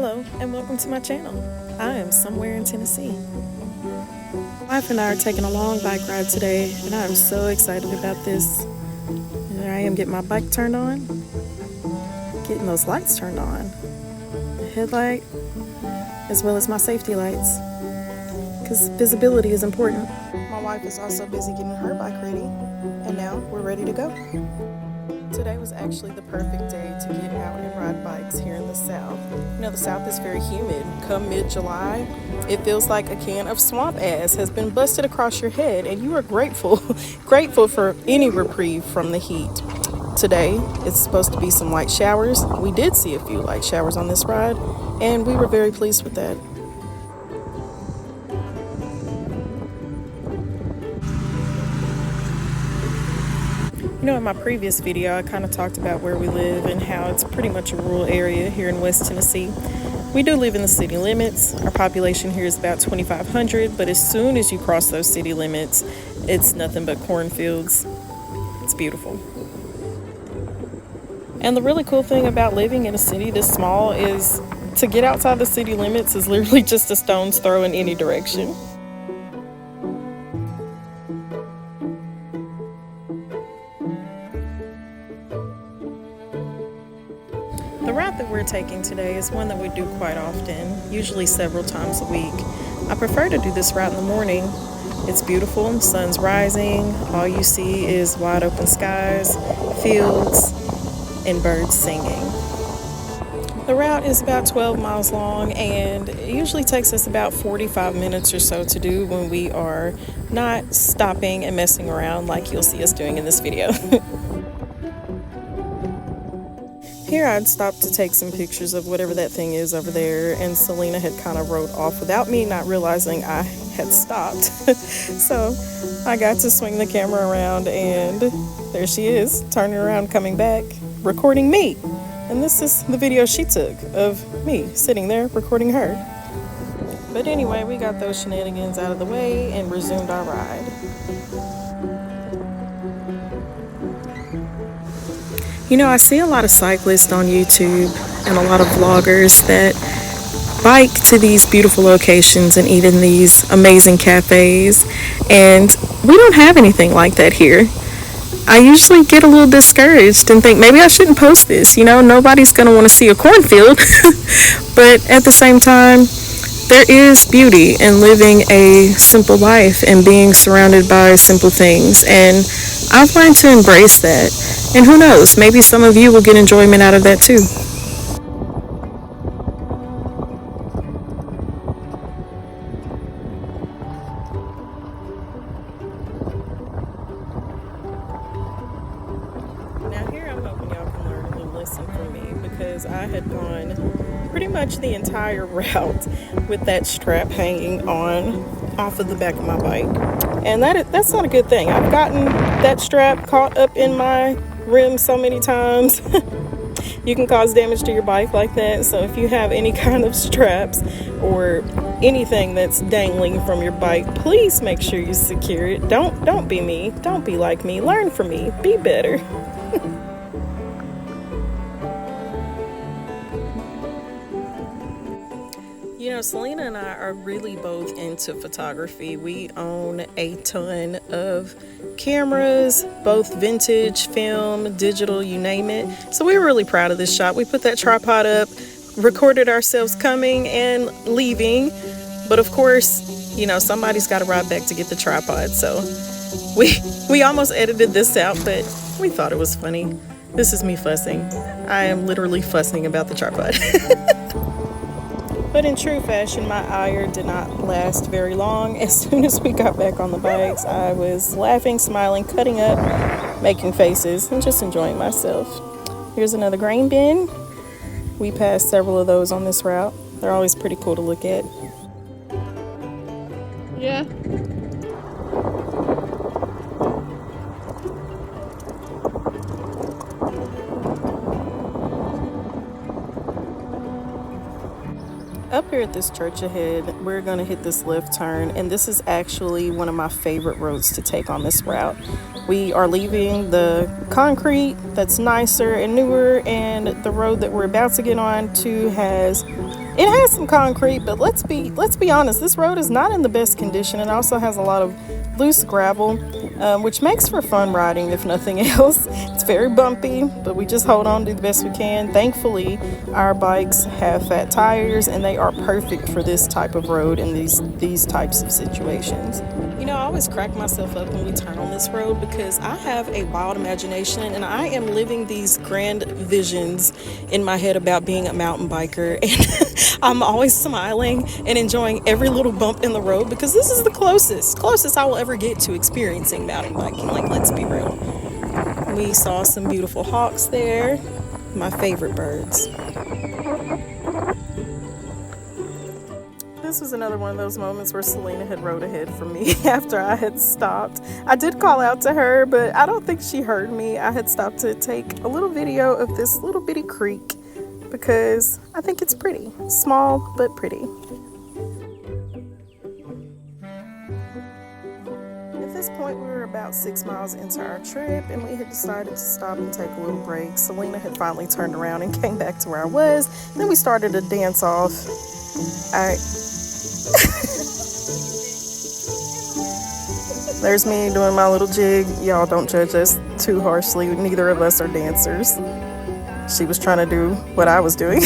Hello and welcome to my channel. I am somewhere in Tennessee. My wife and I are taking a long bike ride today and I am so excited about this. And there I am getting my bike turned on, getting those lights turned on, the headlight as well as my safety lights, because visibility is important. My wife is also busy getting her bike ready and now we're ready to go. Today was actually the perfect day to get out and ride bikes here in the South. You know, the South is very humid. Come mid-July, it feels like a can of swamp ass has been busted across your head, and you are grateful for any reprieve from the heat. Today, it's supposed to be some light showers. We did see a few light showers on this ride, and we were very pleased with that. You know, in my previous video, I kind of talked about where we live and how it's pretty much a rural area here in West Tennessee. We do live in the city limits. Our population here is about 2,500, but as soon as you cross those city limits, it's nothing but cornfields. It's beautiful. And the really cool thing about living in a city this small is to get outside the city limits is literally just a stone's throw in any direction. The route that we're taking today is one that we do quite often, usually several times a week. I prefer to do this route in the morning. It's beautiful, the sun's rising, all you see is wide open skies, fields, and birds singing. The route is about 12 miles long and it usually takes us about 45 minutes or so to do when we are not stopping and messing around like you'll see us doing in this video. Here I'd stopped to take some pictures of whatever that thing is over there, and Selena had kind of rode off without me not realizing I had stopped. So I got to swing the camera around and there she is, turning around, coming back, recording me. And this is the video she took of me sitting there recording her. But anyway, we got those shenanigans out of the way and resumed our ride. You know, I see a lot of cyclists on YouTube and a lot of vloggers that bike to these beautiful locations and eat in these amazing cafes, and we don't have anything like that here. I usually get a little discouraged and think maybe I shouldn't post this. You know, nobody's going to want to see a cornfield, but at the same time, there is beauty in living a simple life and being surrounded by simple things, and I've learned to embrace that. And who knows, maybe some of you will get enjoyment out of that too. Now here I'm hoping y'all can learn a little lesson from me, because I had gone pretty much the entire route with that strap hanging on off of the back of my bike. And that's not a good thing. I've gotten that strap caught up in my rim so many times. You can cause damage to your bike like that. So if you have any kind of straps or anything that's dangling from your bike, please make sure you secure it. Don't be me. Don't be like me. Learn from me. Be better. You know, Selena and I are really both into photography. We own a ton of cameras, both vintage, film, digital, you name it. So we were really proud of this shot. We put that tripod up, recorded ourselves coming and leaving. But of course, you know, somebody's got to ride back to get the tripod. So we almost edited this out, but we thought it was funny. This is me fussing. I am literally fussing about the tripod. But in true fashion, my ire did not last very long. As soon as we got back on the bikes, I was laughing, smiling, cutting up, making faces, and just enjoying myself. Here's another grain bin. We passed several of those on this route. They're always pretty cool to look at. Yeah. Up here at this church ahead, we're going to hit this left turn, and this is actually one of my favorite roads to take on this route. We are leaving the concrete that's nicer and newer, and the road that we're about to get on to has It has some concrete, but let's be honest, this road is not in the best condition. It also has a lot of loose gravel, which makes for fun riding if nothing else. It's very bumpy, but we just hold on, do the best we can. Thankfully, our bikes have fat tires and they are perfect for this type of road and these types of situations. You know, I always crack myself up when we turn on this road because I have a wild imagination and I am living these grand visions in my head about being a mountain biker, and I'm always smiling and enjoying every little bump in the road because this is the closest I will ever get to experiencing mountain biking. Like, let's be real. We saw some beautiful hawks there, my favorite birds. This was another one of those moments where Selena had rode ahead from me after I had stopped. I did call out to her, but I don't think she heard me. I had stopped to take a little video of this little bitty creek because I think it's pretty. Small, but pretty. At this point, we were about 6 miles into our trip, and we had decided to stop and take a little break. Selena had finally turned around and came back to where I was. Then we started to dance off. There's me doing my little jig. Y'all don't judge us too harshly. Neither of us are dancers. She was trying to do what I was doing.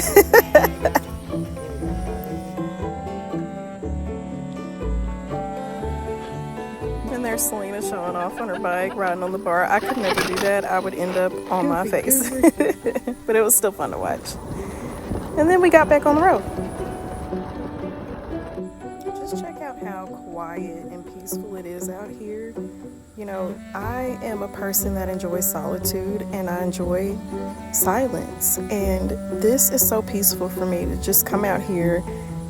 And there's Selena showing off on her bike, riding on the bar. I could never do that. I would end up on my face. But it was still fun to watch. And then we got back on the road. Just check out how quiet and peaceful it is out here. You know, I am a person that enjoys solitude and I enjoy silence. And this is so peaceful for me to just come out here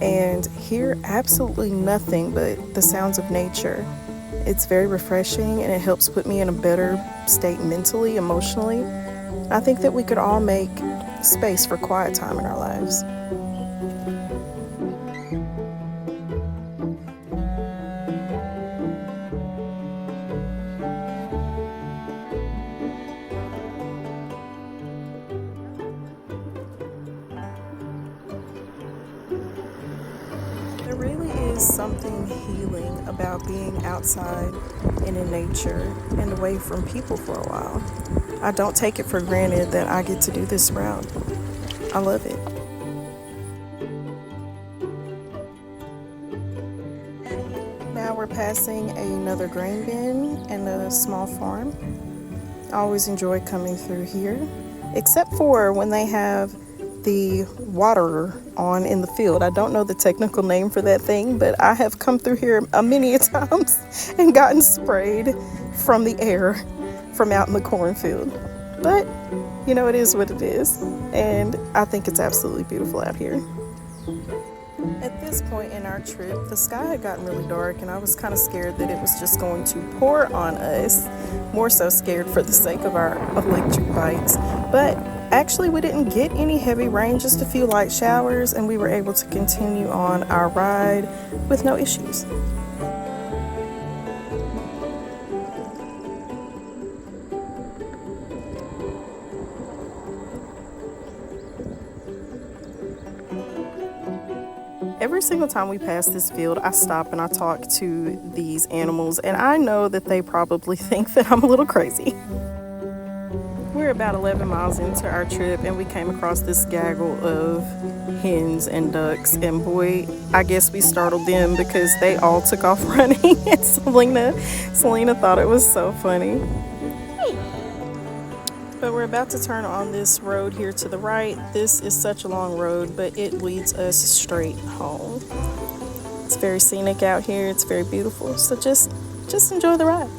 and hear absolutely nothing but the sounds of nature. It's very refreshing and it helps put me in a better state mentally, emotionally. I think that we could all make space for quiet time in our lives. There really is something healing about being outside and in nature and away from people for a while. I don't take it for granted that I get to do this route. I love it. Now we're passing another grain bin and a small farm. I always enjoy coming through here, except for when they have the water on in the field. I don't know the technical name for that thing, but I have come through here many a times and gotten sprayed from the air from out in the cornfield. But, you know, it is what it is. And I think it's absolutely beautiful out here. At this point in our trip, the sky had gotten really dark and I was kind of scared that it was just going to pour on us. More so scared for the sake of our electric bikes. But actually, we didn't get any heavy rain, just a few light showers, and we were able to continue on our ride with no issues. Every single time we pass this field, I stop and I talk to these animals, and I know that they probably think that I'm a little crazy. We're about 11 miles into our trip and we came across this gaggle of hens and ducks, and boy, I guess we startled them because they all took off running and Selena thought it was so funny. But we're about to turn on this road here to the right. This is such a long road, but it leads us straight home. It's very scenic out here. It's very beautiful. So just enjoy the ride.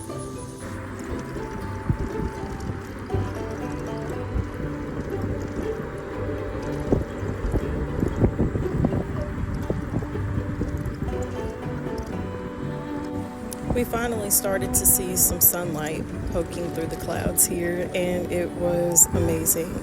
We finally started to see some sunlight poking through the clouds here, and it was amazing.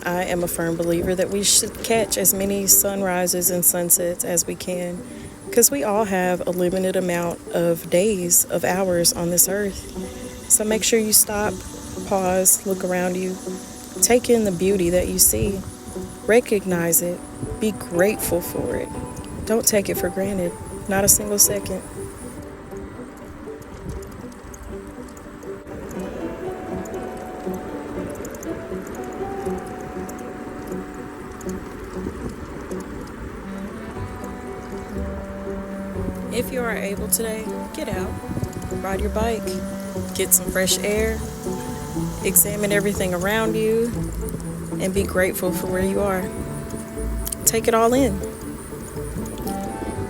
I am a firm believer that we should catch as many sunrises and sunsets as we can, because we all have a limited amount of days, of hours on this earth. So make sure you stop, pause, look around you, take in the beauty that you see, recognize it, Be grateful for it. Don't take it for granted, not a single second. If you are able today, get out, ride your bike, get some fresh air, examine everything around you, and be grateful for where you are. Take it all in.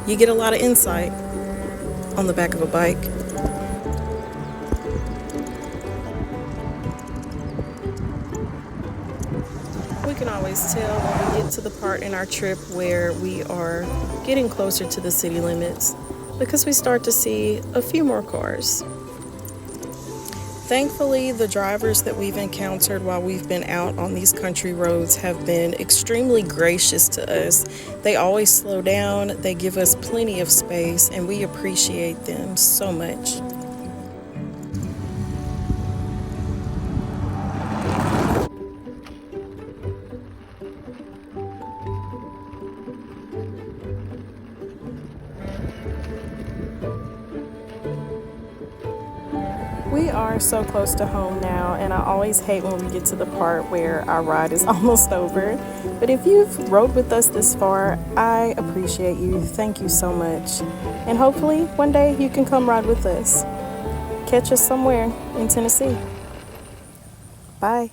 You get a lot of insight on the back of a bike. We can always tell when we get to the part in our trip where we are getting closer to the city limits because we start to see a few more cars. Thankfully, the drivers that we've encountered while we've been out on these country roads have been extremely gracious to us. They always slow down, they give us plenty of space, and we appreciate them so much. We are so close to home now, and I always hate when we get to the part where our ride is almost over. But if you've rode with us this far, I appreciate you. Thank you so much. And hopefully one day you can come ride with us. Catch us somewhere in Tennessee. Bye.